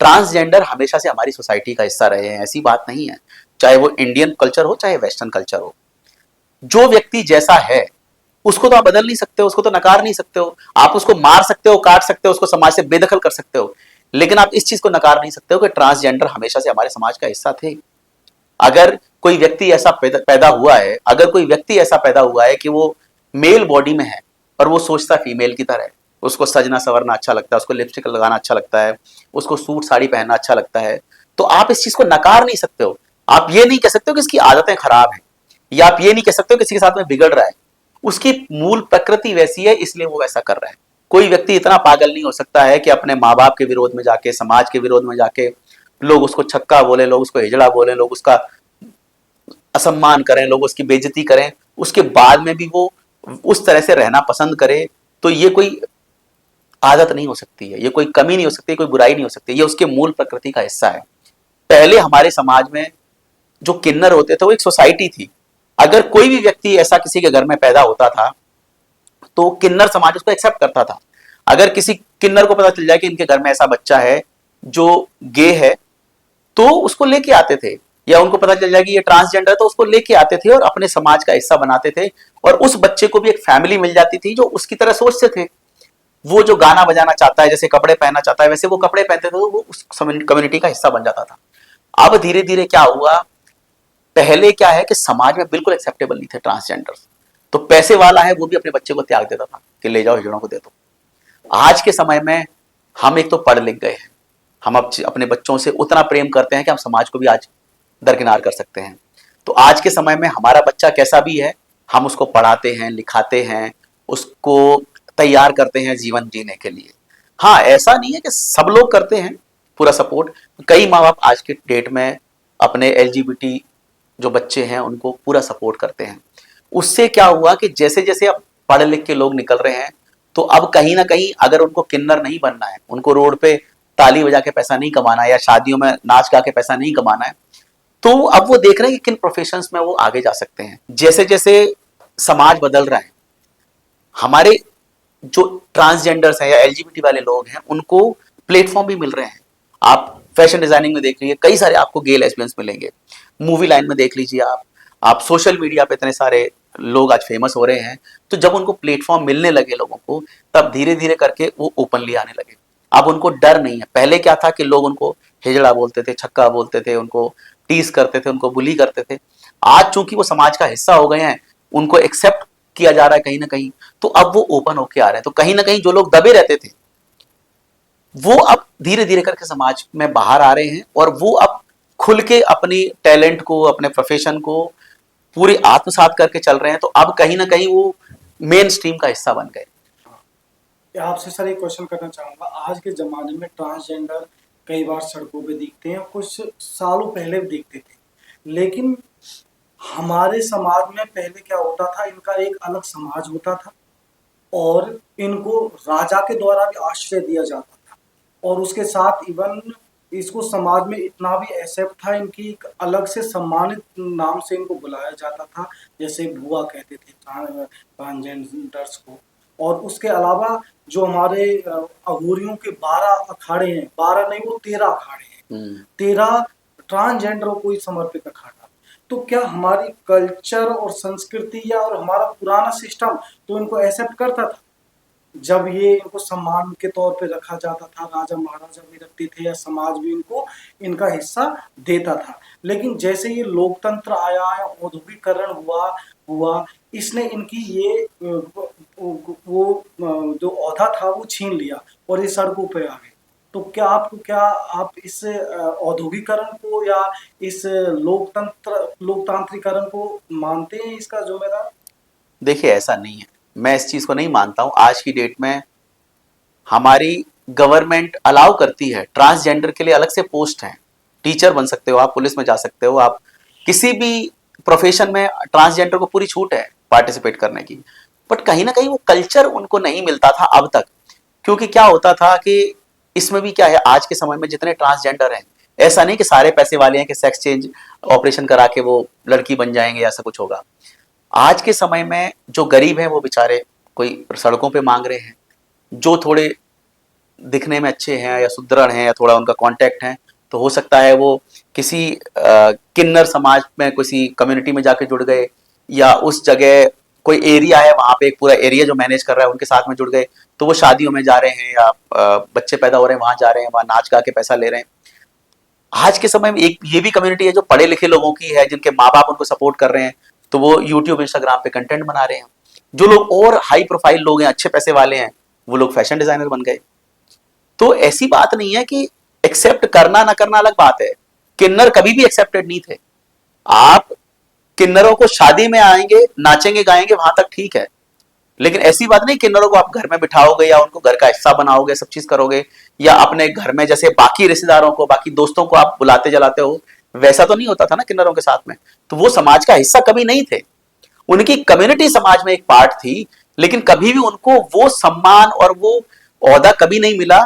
Transgender हमेशा से हमारी सोसाइटी का हिस्सा रहे हैं, ऐसी बात नहीं है। चाहे वो इंडियन कल्चर हो चाहे वेस्टर्न कल्चर हो, जो व्यक्ति जैसा है उसको तो आप बदल नहीं सकते हो, उसको तो नकार नहीं सकते हो। आप उसको मार सकते हो, काट सकते हो, उसको समाज से बेदखल कर सकते हो, लेकिन आप इस चीज को नकार नहीं सकते हो कि ट्रांसजेंडर हमेशा से हमारे समाज का हिस्सा थे। अगर कोई व्यक्ति ऐसा पैदा हुआ है, अगर कोई व्यक्ति ऐसा पैदा हुआ है कि वो मेल बॉडी में है और वो सोचता फीमेल की तरह है, उसको सजना संवरना अच्छा लगता है, उसको लिपस्टिक लगाना अच्छा लगता है, उसको सूट साड़ी पहनना अच्छा लगता है, तो आप इस चीज को नकार नहीं सकते हो। आप ये नहीं कह सकते हो कि इसकी आदतें खराब हैं, या आप ये नहीं कह सकते हो किसी के साथ में बिगड़ रहा है। उसकी मूल प्रकृति वैसी है, इसलिए वो वैसा कर रहा है। कोई व्यक्ति इतना पागल नहीं हो सकता है कि अपने माँ बाप के विरोध में जाके, समाज के विरोध में जाके लोग उसको छक्का बोले, लोग उसको हिजड़ा बोले, लोग उसका असम्मान करें, लोग उसकी बेइज्जती करें, उसके बाद में भी वो उस तरह से रहना पसंद करे, तो ये कोई आदत नहीं हो सकती है, ये कोई कमी नहीं हो सकती, कोई बुराई नहीं हो सकती, ये उसके मूल प्रकृति का हिस्सा है। पहले हमारे समाज में जो किन्नर होते थे वो एक सोसाइटी थी। अगर कोई भी व्यक्ति ऐसा किसी के घर में पैदा होता था तो किन्नर समाज उसको एक्सेप्ट करता था। अगर किसी किन्नर को पता चल जाए कि इनके घर में ऐसा बच्चा है जो गे है, तो उसको लेके आते थे, या उनको पता चल जाए कि ये ट्रांसजेंडर है तो उसको लेके आते थे और अपने समाज का हिस्सा बनाते थे, और उस बच्चे को भी एक फैमिली मिल जाती थी जो उसकी तरह सोचते थे। वो जो गाना बजाना चाहता है, जैसे कपड़े पहनना चाहता है, वैसे वो कपड़े पहनते थे, तो वो उस कम्युनिटी का हिस्सा बन जाता था। अब धीरे धीरे क्या हुआ, पहले क्या है कि समाज में बिल्कुल एक्सेप्टेबल नहीं थे ट्रांसजेंडर्स, तो पैसे वाला है वो भी अपने बच्चे को त्याग देता था कि ले जाओ हिजड़ों को दे दो। आज के समय में हम एक तो पढ़ लिख गए हैं, हम अब अपने बच्चों से उतना प्रेम करते हैं कि हम समाज को भी आज दरकिनार कर सकते हैं। तो आज के समय में हमारा बच्चा कैसा भी है, हम उसको पढ़ाते हैं, लिखाते हैं, उसको तैयार करते हैं जीवन जीने के लिए। हाँ, ऐसा नहीं है कि सब लोग करते हैं पूरा सपोर्ट। कई माँ बाप आज के डेट में अपने एलजीबीटी जो बच्चे हैं उनको पूरा सपोर्ट करते हैं। उससे क्या हुआ कि जैसे जैसे अब पढ़ लिख के लोग निकल रहे हैं, तो अब कहीं ना कहीं अगर उनको किन्नर नहीं बनना है, उनको रोड पे ताली बजा के पैसा नहीं कमाना है, या शादियों में नाच गा के पैसा नहीं कमाना है, तो अब वो देख रहे हैं कि किन प्रोफेशंस में वो आगे जा सकते हैं। जैसे जैसे समाज बदल रहा है, हमारे जो ट्रांसजेंडर्स हैं या एलजीबीटी वाले लोग हैं उनको प्लेटफॉर्म भी मिल रहे हैं। आप फैशन डिजाइनिंग में देख लीजिए, कई सारे आपको गे लेस्बियंस मिलेंगे। मूवी लाइन में देख लीजिए, आप सोशल मीडिया पे इतने सारे लोग आज फेमस हो रहे हैं। तो जब उनको प्लेटफॉर्म मिलने लगे लोगों को, तब धीरे धीरे करके वो ओपनली आने लगे। अब उनको डर नहीं है। पहले क्या था कि लोग उनको हिजड़ा बोलते थे, छक्का बोलते थे, उनको टीज करते थे, उनको बुली करते थे। आज चूंकि वो समाज का हिस्सा हो गए हैं, उनको एक्सेप्ट किया जा रहा है कहीं ना कहीं, तो अब वो ओपन होके आ रहे हैं। तो कहीं ना कहीं जो लोग दबे रहते थे वो अब धीरे धीरे करके समाज में बाहर आ रहे हैं, और वो अब खुल के अपनी टैलेंट को, अपने प्रोफेशन को पूरी आत्मसात करके चल रहे हैं। तो अब कहीं ना कहीं वो मेन स्ट्रीम का हिस्सा बन गए। आपसे सर एक क्वेश्चन करना चाहूंगा। आज के जमाने में ट्रांसजेंडर कई बार सड़कों पे दिखते हैं, कुछ सालों पहले भी दिखते थे, लेकिन हमारे समाज में पहले क्या होता था, इनका एक अलग समाज होता था और इनको राजा के द्वारा भी आश्रय दिया जाता था, और उसके साथ इवन इसको समाज में इतना भी एक्सेप्ट था, इनकी एक अलग से सम्मानित नाम से इनको बुलाया जाता था, जैसे बुआ कहते थे ट्रांसजेंडर्स को। और उसके अलावा जो हमारे अघोरियों के 12 अखाड़े हैं, 12 नहीं वो 13 अखाड़े हैं, 13 ट्रांसजेंडरों को ही समर्पित अखाड़ा। तो क्या हमारी कल्चर और संस्कृति या और हमारा पुराना सिस्टम तो इनको एक्सेप्ट करता था? जब ये इनको सम्मान के तौर पे रखा जाता था, राजा महाराजा भी रखते थे या समाज भी इनको इनका हिस्सा देता था। लेकिन जैसे ये लोकतंत्र आया, औद्योगिकरण हुआ हुआ इसने इनकी ये वो जो ओहदा था वो छीन लिया और ये सड़कों पे आ गए। तो क्या आप इस औद्योगिकरण को या इस लोकतांत्रिकरण को मानते हैं इसका जिम्मेदार? देखिए, ऐसा नहीं है, मैं इस चीज को नहीं मानता हूं। आज की डेट में हमारी गवर्नमेंट अलाउ करती है, ट्रांसजेंडर के लिए अलग से पोस्ट है। टीचर बन सकते हो आप, पुलिस में जा सकते हो आप, किसी भी प्रोफेशन में ट्रांसजेंडर को पूरी छूट है पार्टिसिपेट करने की। बट कहीं ना कहीं वो कल्चर उनको नहीं मिलता था अब तक। क्योंकि क्या होता था कि इसमें भी क्या है, आज के समय में जितने ट्रांसजेंडर हैं, ऐसा नहीं कि सारे पैसे वाले हैं कि सेक्स चेंज ऑपरेशन करा के वो लड़की बन जाएंगे, ऐसा कुछ होगा। आज के समय में जो गरीब हैं वो बेचारे कोई सड़कों पे मांग रहे हैं, जो थोड़े दिखने में अच्छे हैं या सुदृढ़ हैं या थोड़ा उनका कांटेक्ट है, तो हो सकता है वो किसी किन्नर समाज में किसी कम्युनिटी में जाके जुड़ गए, या उस जगह कोई एरिया है वहां पे एक पूरा एरिया जो मैनेज कर रहा है उनके साथ में जुड़ गए, तो वो शादियों में जा रहे हैं या बच्चे पैदा हो रहे हैं वहां जा रहे हैं, वहां नाच गा के पैसा ले रहे हैं। आज के समय में एक ये भी कम्युनिटी है जो पढ़े लिखे लोगों की है, जिनके माँ बाप उनको सपोर्ट कर रहे हैं, तो वो यूट्यूब इंस्टाग्राम पे कंटेंट बना रहे हैं। जो लोग और हाई प्रोफाइल लोग हैं, अच्छे पैसे वाले हैं, वो लोग फैशन डिजाइनर बन गए। तो ऐसी बात नहीं है कि एक्सेप्ट करना ना करना अलग बात है। किन्नर कभी भी एक्सेप्टेड नहीं थे। आप किन्नरों को शादी में आएंगे, नाचेंगे गाएंगे, वहां तक ठीक है, लेकिन ऐसी बात नहीं किन्नरों को आप घर में बिठाओगे या उनको घर का हिस्सा बनाओगे, सब चीज करोगे, या अपने घर में जैसे बाकी रिश्तेदारों को, बाकी दोस्तों को आप बुलाते जलाते हो, वैसा तो नहीं होता था ना किन्नरों के साथ में। तो वो समाज का हिस्सा कभी नहीं थे। उनकी कम्युनिटी समाज में एक पार्ट थी, लेकिन कभी भी उनको वो सम्मान और वो ओहदा कभी नहीं मिला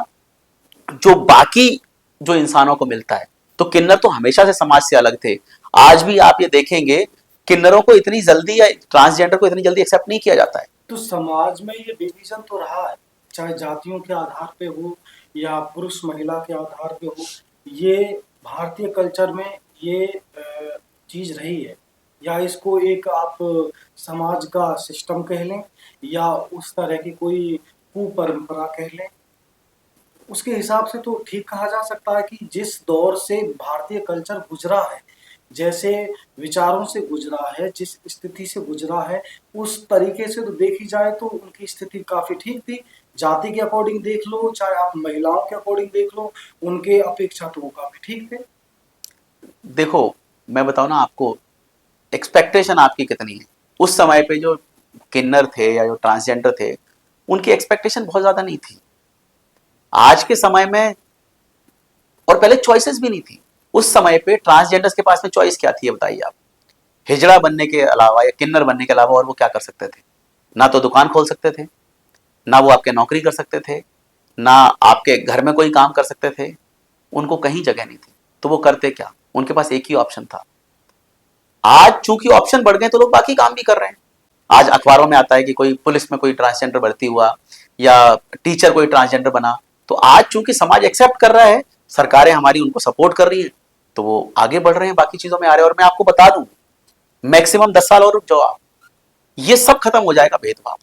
जो बाकी जो इंसानों को मिलता है। तो किन्नर तो हमेशा से समाज से अलग थे। आज भी आप ये देखेंगे किन्नरों को इतनी जल्दी या ट्रांसजेंडर को इतनी जल्दी एक्सेप्ट नहीं किया जाता है। तो समाज में ये डिवीजन तो रहा है, चाहे जातियों के आधार पे हो या पुरुष महिला के आधार पे हो, ये भारतीय कल्चर में ये चीज रही है। या इसको एक आप समाज का सिस्टम कह लें या उस तरह की कोई कुपरंपरा कह लें, उसके हिसाब से तो ठीक कहा जा सकता है कि जिस दौर से भारतीय कल्चर गुजरा है, जैसे विचारों से गुजरा है, जिस स्थिति से गुजरा है, उस तरीके से तो देखी जाए तो उनकी स्थिति काफी ठीक थी। जाति के अकॉर्डिंग देख लो, चाहे आप महिलाओं के अकॉर्डिंग देख लो, उनके अपेक्षा तो वो काफी ठीक थे। देखो, मैं बताऊं ना आपको, एक्सपेक्टेशन आपकी कितनी है। उस समय पे जो किन्नर थे या जो ट्रांसजेंडर थे, उनकी एक्सपेक्टेशन बहुत ज्यादा नहीं थी। आज के समय में, और पहले चॉइसेस भी नहीं थी। उस समय पे ट्रांसजेंडर्स के पास में चॉइस क्या थी, ये बताइए आप। हिजड़ा बनने के अलावा या किन्नर बनने के अलावा और वो क्या कर सकते थे? ना तो दुकान खोल सकते थे, ना वो आपके नौकरी कर सकते थे, ना आपके घर में कोई काम कर सकते थे। उनको कहीं जगह नहीं थी, तो वो करते क्या? उनके पास एक ही ऑप्शन था। आज चूंकि ऑप्शन बढ़ गए तो लोग बाकी काम भी कर रहे हैं। आज अखबारों में आता है कि कोई पुलिस में कोई ट्रांसजेंडर भर्ती हुआ या टीचर कोई ट्रांसजेंडर बना। तो आज चूंकि समाज एक्सेप्ट कर रहा है, सरकारें हमारी उनको सपोर्ट कर रही है, तो वो आगे बढ़ रहे हैं, बाकी चीजों में आ रहे हैं। और मैं आपको बता दूं, मैक्सिमम 10 साल और रुक जाओ आप, ये सब खत्म हो जाएगा भेदभाव।